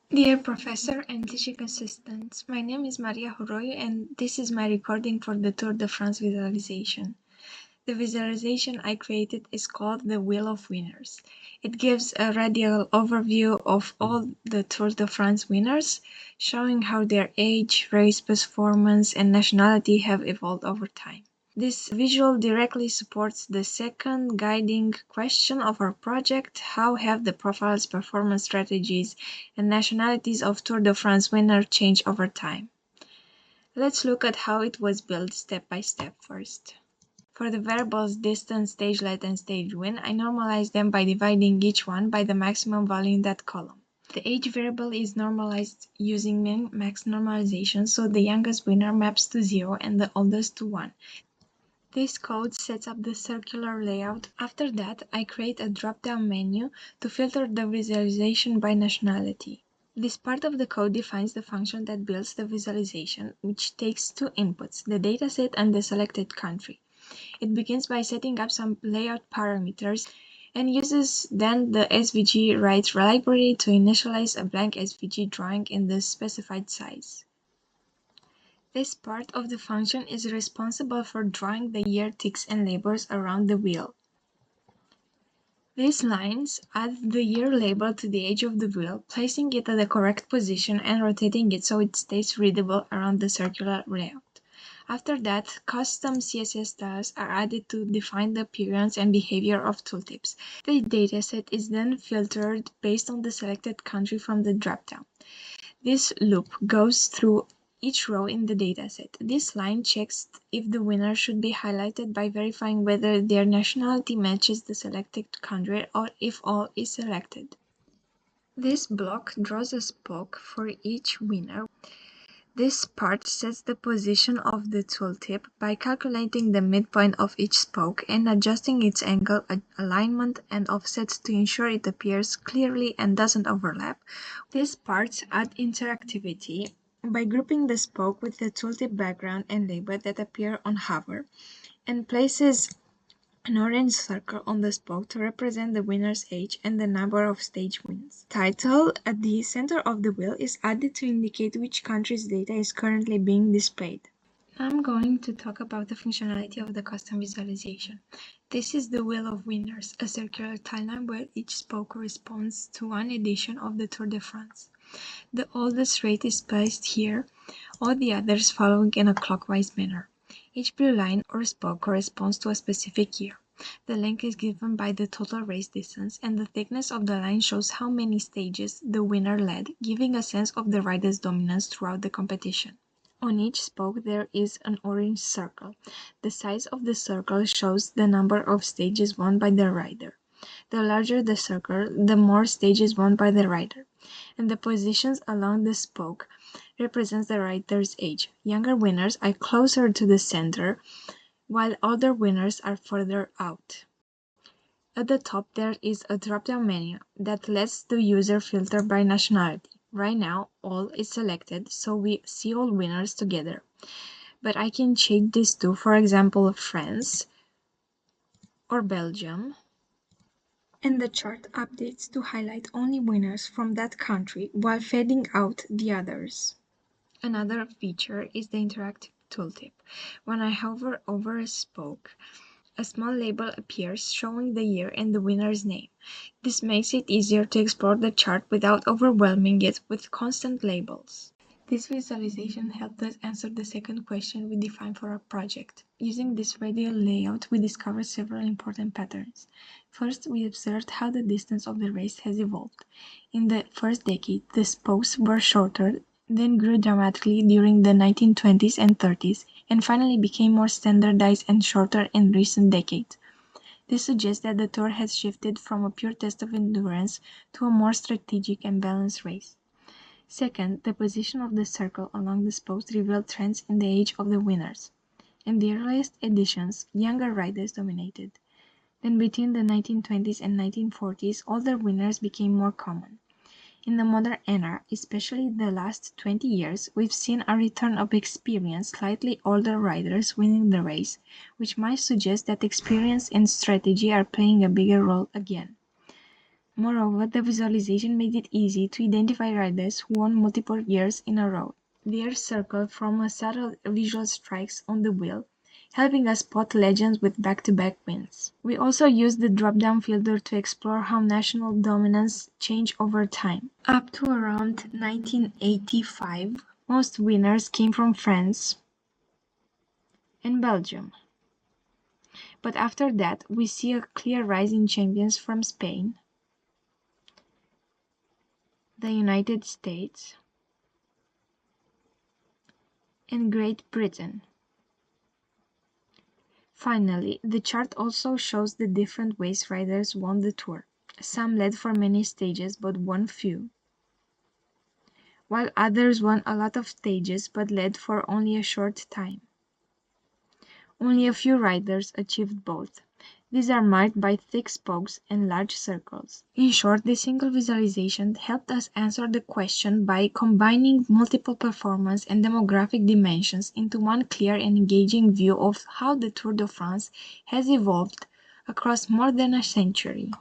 Dear Professor and teaching assistants, my name is Maria Horoiu and this is my recording for the Tour de France visualization. The visualization I created is called the Wheel of Winners. It gives a radial overview of all the Tour de France winners, showing how their age, race, performance, and nationality have evolved over time. This visual directly supports the second guiding question of our project: how have the profiles, performance strategies, and nationalities of Tour de France winners changed over time? Let's look at how it was built step by step first. For the variables distance, stage length, and stage win, I normalize them by dividing each one by the maximum value in that column. The age variable is normalized using min-max normalization, so the youngest winner maps to 0 and the oldest to 1. This code sets up the circular layout. After that, I create a drop-down menu to filter the visualization by nationality. This part of the code defines the function that builds the visualization, which takes two inputs, the dataset and the selected country. It begins by setting up some layout parameters and uses then the SVG write library to initialize a blank SVG drawing in the specified size. This part of the function is responsible for drawing the year ticks and labels around the wheel. These lines add the year label to the edge of the wheel, placing it at the correct position and rotating it so it stays readable around the circular layout. After that, custom CSS styles are added to define the appearance and behavior of tooltips. The dataset is then filtered based on the selected country from the dropdown. This loop goes through each row in the dataset. This line checks if the winner should be highlighted by verifying whether their nationality matches the selected country or if all is selected. This block draws a spoke for each winner. This part sets the position of the tooltip by calculating the midpoint of each spoke and adjusting its angle, alignment, and offset to ensure it appears clearly and doesn't overlap. These parts add interactivity by grouping the spoke with the tooltip background and label that appear on hover, and places an orange circle on the spoke to represent the winner's age and the number of stage wins. Title at the center of the wheel is added to indicate which country's data is currently being displayed. I'm going to talk about the functionality of the custom visualization. This is the Wheel of Winners, a circular timeline where each spoke corresponds to one edition of the Tour de France. The oldest race is placed here, all the others following in a clockwise manner. Each blue line or spoke corresponds to a specific year. The length is given by the total race distance, and the thickness of the line shows how many stages the winner led, giving a sense of the rider's dominance throughout the competition. On each spoke there is an orange circle. The size of the circle shows the number of stages won by the rider. The larger the circle, the more stages won by the rider, and the positions along the spoke represents the rider's age. Younger winners are closer to the center, while older winners are further out. At the top there is a drop-down menu that lets the user filter by nationality. Right now, all is selected, so we see all winners together. But I can change this to, for example, France or Belgium, and the chart updates to highlight only winners from that country while fading out the others. Another feature is the interactive tooltip. When I hover over a spoke, a small label appears showing the year and the winner's name. This makes it easier to explore the chart without overwhelming it with constant labels. This visualization helped us answer the second question we defined for our project. Using this radial layout, we discovered several important patterns. First, we observed how the distance of the race has evolved. In the first decade, the spokes were shorter, then grew dramatically during the 1920s and 30s, and finally became more standardized and shorter in recent decades. This suggests that the Tour has shifted from a pure test of endurance to a more strategic and balanced race. Second, the position of the circle along the spokes revealed trends in the age of the winners. In the earliest editions, younger riders dominated. Then between the 1920s and 1940s, older winners became more common. In the modern era, especially the last 20 years, we've seen a return of experienced, slightly older riders winning the race, which might suggest that experience and strategy are playing a bigger role again. Moreover, the visualization made it easy to identify riders who won multiple years in a row. Their circle from a subtle visual strikes on the wheel, helping us spot legends with back-to-back wins. We also used the drop-down filter to explore how national dominance changed over time. Up to around 1985, most winners came from France and Belgium. But after that, we see a clear rise in champions from Spain, the United States, and Great Britain. Finally, the chart also shows the different ways riders won the Tour. Some led for many stages but won few, while others won a lot of stages but led for only a short time. Only a few riders achieved both. These are marked by thick spokes and large circles. In short, this single visualization helped us answer the question by combining multiple performance and demographic dimensions into one clear and engaging view of how the Tour de France has evolved across more than a century.